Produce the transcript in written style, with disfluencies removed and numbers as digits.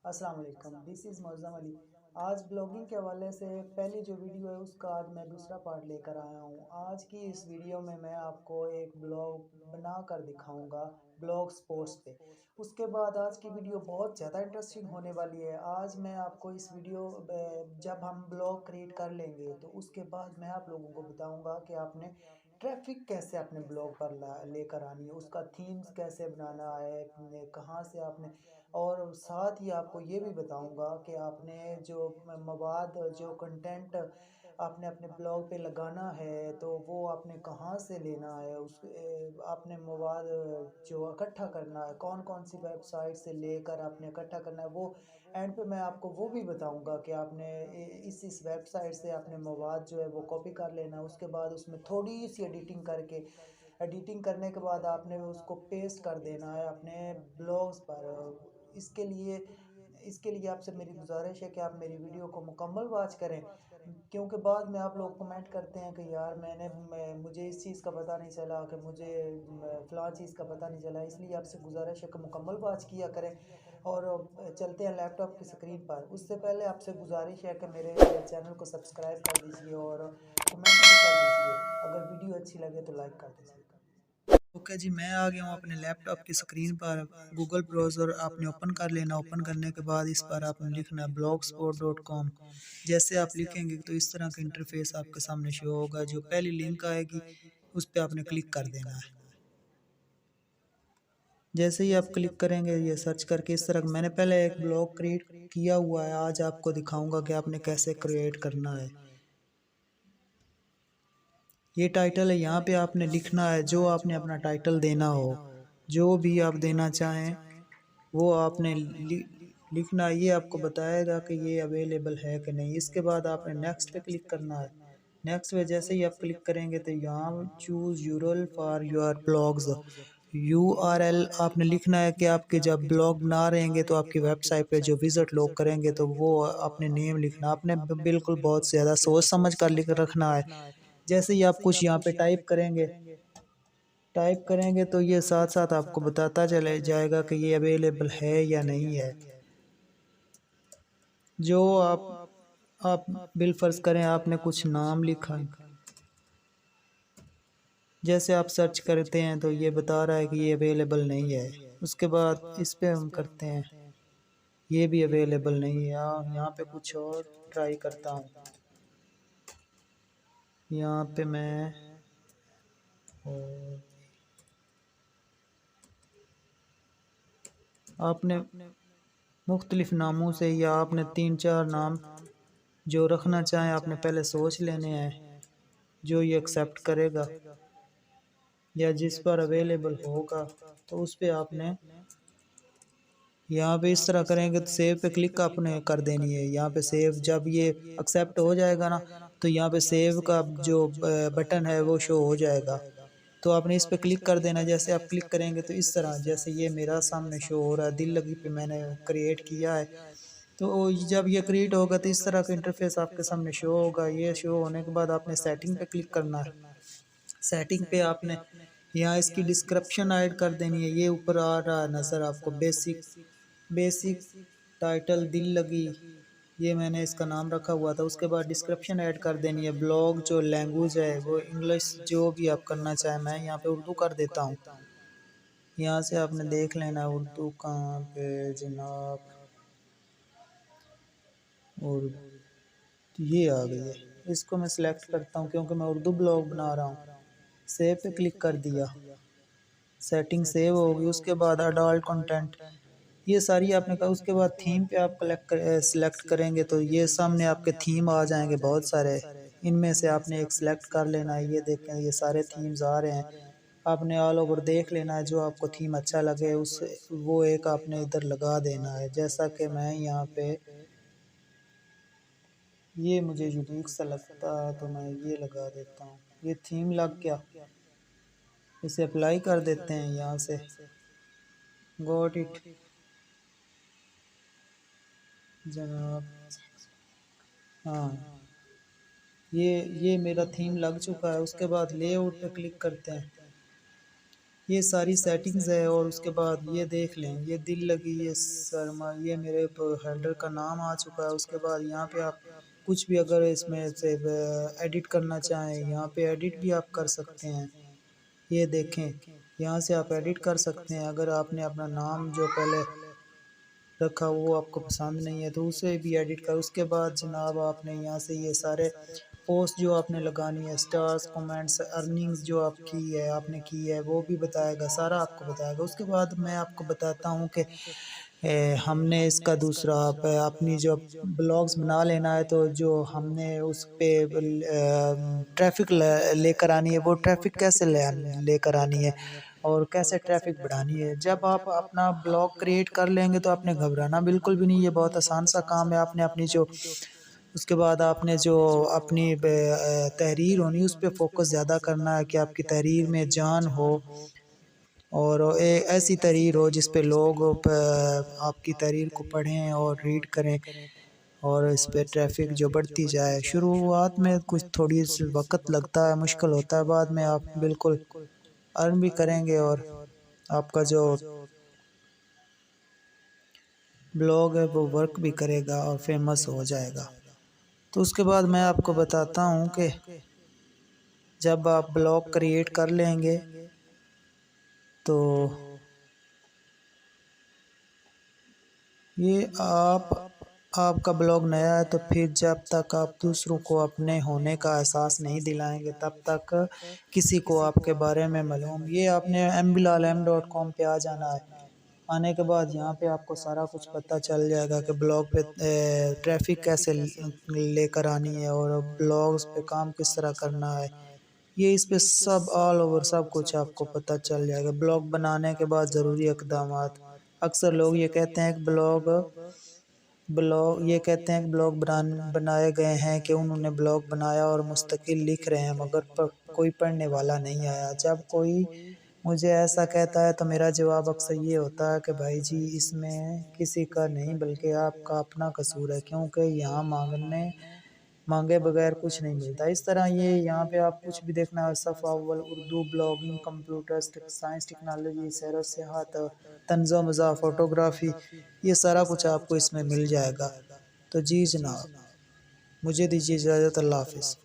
अस्सलाम वालेकुम, this is Mauzam Ali. आज ब्लॉगिंग के हवाले से पहली जो वीडियो है उसका आज मैं दूसरा पार्ट लेकर आया हूँ। आज की इस वीडियो में मैं आपको एक ब्लॉग बना कर दिखाऊँगा ब्लॉग स्पोर्ट्स पे। उसके बाद आज की वीडियो बहुत ज़्यादा इंटरेस्टिंग होने वाली है। आज मैं आपको इस वीडियो जब हम ब्लॉग क्रिएट कर लेंगे तो उसके बाद मैं आप लोगों को बताऊँगा कि आपने ट्रैफ़िक कैसे अपने ब्लॉग पर ला लेकर आनी है, उसका थीम्स कैसे बनाना है, कहाँ से आपने और साथ ही आपको ये भी बताऊँगा कि आपने जो मवाद जो कंटेंट आपने अपने ब्लॉग पे लगाना है, तो वो आपने कहाँ से लेना है, आपने मवाद जो इकट्ठा करना है, कौन-कौन सी वेबसाइट से लेकर आपने इकट्ठा करना है, वो एंड पे मैं आपको वो भी बताऊँगा कि आपने इस वेबसाइट से आपने मवाद जो है वो कॉपी कर लेना है। उसके बाद उसमें थोड़ी-सी एडिटिंग करके एडिटिंग करने के बाद आपने उसको पेस्ट कर देना है अपने ब्लॉग्स पर। इसके लिए इसके लिए आपसे मेरी गुज़ारिश है कि आप मेरी वीडियो को मुकम्मल वॉच करें, क्योंकि बाद में आप लोग कमेंट करते हैं कि यार मुझे इस चीज़ का पता नहीं चला, कि मुझे फ़लाँ चीज़ का पता नहीं चला। इसलिए आपसे गुज़ारिश है कि मुकम्मल वॉच किया करें। और चलते हैं लैपटॉप की स्क्रीन पर। उससे पहले आपसे गुज़ारिश है कि मेरे चैनल को सब्सक्राइब कर दीजिए और कमेंट भी कर दीजिए। अगर वीडियो अच्छी लगे तो लाइक कर दीजिए। ओके जी, मैं आ गया हूँ अपने लैपटॉप की स्क्रीन पर। गूगल ब्राउज़र आपने ओपन कर लेना। ओपन करने के बाद इस पर आपने लिखना है blogspot.com। जैसे आप लिखेंगे तो इस तरह का इंटरफेस आपके सामने शो होगा। जो पहली लिंक आएगी उस पे आपने क्लिक कर देना है। जैसे ही आप क्लिक करेंगे ये सर्च करके इस तरह मैंने पहले एक ब्लॉग क्रिएट किया हुआ है, आज आपको दिखाऊंगा कि आपने कैसे क्रिएट करना है। ये टाइटल है, यहाँ पे आपने लिखना है जो आपने अपना टाइटल देना हो, जो भी आप देना चाहें वो आपने लिखना है। ये आपको बताएगा कि ये अवेलेबल है कि नहीं। इसके बाद आपने नेक्स्ट पे क्लिक करना है। नेक्स्ट पे जैसे ही आप क्लिक करेंगे तो यहाँ choose URL for your blogs, URL आपने लिखना है कि आपके जब ब्लॉग बना रहेंगे तो आपकी वेबसाइट पे जो विज़िट लोग करेंगे तो वो अपने नेम लिखना। आपने बिल्कुल बहुत ज़्यादा सोच समझ कर लिख रखना है। जैसे ही आप कुछ यहाँ पे टाइप करेंगे तो ये साथ साथ आपको बताता चले जाएगा कि ये अवेलेबल है या नहीं है। जो आप बिलफर्ज करें आपने कुछ नाम लिखा है, जैसे आप सर्च करते हैं तो ये बता रहा है कि ये अवेलेबल नहीं है। उसके बाद इस पे हम करते हैं, ये भी अवेलेबल नहीं है। यहाँ पे कुछ और ट्राई करता हूँ। यहाँ पे मैं आपने मुख्तलिफ नामों से या आपने 3-4 नाम जो रखना चाहें आपने पहले सोच लेने हैं, जो ये एक्सेप्ट करेगा या जिस पर अवेलेबल होगा तो उस पे आपने यहाँ पे इस तरह करेंगे तो सेव पे क्लिक आपने कर देनी है। यहाँ पे सेव जब ये एक्सेप्ट हो जाएगा ना तो यहाँ पे सेव का जो बटन है वो शो हो जाएगा, तो आपने इस पे क्लिक कर देना। जैसे आप क्लिक करेंगे तो इस तरह जैसे ये मेरा सामने शो हो रहा है, दिल लगी पे मैंने क्रिएट किया है। तो जब ये क्रिएट होगा तो इस तरह का इंटरफेस आपके सामने शो होगा। ये शो होने के बाद आपने सेटिंग पे क्लिक करना है। सेटिंग पे आपने यहाँ इसकी डिस्क्रिप्शन ऐड कर देनी है। ये ऊपर आ रहा है नज़र आपको, बेसिक बेसिक टाइटल दिल लगी, ये मैंने इसका नाम रखा हुआ था। उसके बाद डिस्क्रिप्शन ऐड कर देनी है। ब्लॉग जो लैंग्वेज है वो इंग्लिश जो भी आप करना चाहें, मैं यहाँ पे उर्दू कर देता हूँ। यहाँ से आपने देख लेना उर्दू कहाँ पे जनाब, और ये आ गई है। इसको मैं सिलेक्ट करता हूँ क्योंकि मैं उर्दू ब्लॉग बना रहा हूँ। सेव पे क्लिक कर दिया, सेटिंग सेव होगी। उसके बाद अडल्ट कंटेंट ये सारी आपने कहा। उसके बाद थीम पे आप सिलेक्ट करेंगे तो ये सामने आपके थीम आ जाएंगे बहुत सारे। इनमें से आपने एक सिलेक्ट कर लेना है। ये देखें ये सारे थीम्स आ रहे हैं, आपने ऑल ओवर देख लेना है। जो आपको थीम अच्छा लगे उस वो एक आपने इधर लगा देना है। जैसा कि मैं यहाँ पे ये मुझे यूनिक सा लगता है तो मैं ये लगा देता हूँ। ये थीम लग गया, इसे अप्लाई कर देते हैं यहाँ से। गॉट इट जनाब। हाँ, ये मेरा थीम लग चुका है। उसके बाद लेआउट पे क्लिक करते हैं। ये सारी सेटिंग्स है। और उसके बाद ये देख लें, ये दिल लगी, ये शर्मा, ये मेरे हेडर का नाम आ चुका है। उसके बाद यहाँ पे आप कुछ भी अगर इसमें से एडिट करना चाहें, यहाँ पे एडिट भी आप कर सकते हैं। ये देखें, यहाँ से आप एडिट कर सकते हैं। अगर आपने अपना नाम जो पहले रखा वो आपको पसंद नहीं है तो उसे भी एडिट कर। उसके बाद जनाब आपने यहाँ से ये सारे पोस्ट जो आपने लगानी है, स्टार्स, कमेंट्स, अर्निंग्स जो आपकी है, आपने की है, वो भी बताएगा, सारा आपको बताएगा। उसके बाद मैं आपको बताता हूँ कि हमने इसका दूसरा अपनी जो ब्लॉग्स बना लेना है, तो जो हमने उस पे ट्रैफिक लेकर आनी है, वो ट्रैफिक कैसे लेकर आनी है और कैसे ट्रैफिक बढ़ानी है। जब आप अपना ब्लॉग क्रिएट कर लेंगे तो आपने घबराना बिल्कुल भी नहीं, ये बहुत आसान सा काम है। आपने अपनी जो उसके बाद आपने जो अपनी तहरीर होनी उस पर फोकस ज़्यादा करना है कि आपकी तहरीर में जान हो और ऐसी तहरीर हो जिस पे लोग आपकी तहरीर को पढ़ें और रीड करें और इस पे ट्रैफिक जो बढ़ती जाए। शुरुआत में कुछ थोड़ी वक्त लगता है, मुश्किल होता है, बाद में आप बिल्कुल अर्न भी करेंगे और आपका जो ब्लॉग है वो वर्क भी करेगा और फेमस हो जाएगा। तो उसके बाद मैं आपको बताता हूँ कि जब आप ब्लॉग क्रिएट कर लेंगे तो ये आपका ब्लॉग नया है, तो फिर जब तक आप दूसरों को अपने होने का एहसास नहीं दिलाएंगे तब तक किसी को आपके बारे में मालूम। ये आपने mbilalm.com पे आ जाना है। आने के बाद यहाँ पे आपको सारा कुछ पता चल जाएगा कि ब्लॉग पे ट्रैफिक कैसे लेकर आनी है और ब्लॉग्स पे काम किस तरह करना है। ये इस पे सब ऑल ओवर सब कुछ आपको पता चल जाएगा। ब्लॉग बनाने के बाद ज़रूरी इक़दामात। अक्सर लोग ये कहते हैं कि ब्लॉग बनाए गए हैं कि उन्होंने ब्लॉग बनाया और मुस्तकिल लिख रहे हैं, मगर कोई पढ़ने वाला नहीं आया। जब कोई मुझे ऐसा कहता है तो मेरा जवाब अक्सर ये होता है कि भाई जी, इसमें किसी का नहीं बल्कि आपका अपना कसूर है, क्योंकि यहाँ मांगे बगैर कुछ नहीं मिलता। इस तरह ये यहाँ पे आप कुछ भी देखना है, सफ़ा अव्वल, Urdu, blogging, computers, science, technology, सैर व सियाहत, तंज़ो मज़ाह, फ़ोटोग्राफ़ी, ये सारा कुछ आपको इसमें मिल जाएगा। तो जी जनाब, मुझे दीजिए इजाज़त। अल्लाह हाफ़िज़।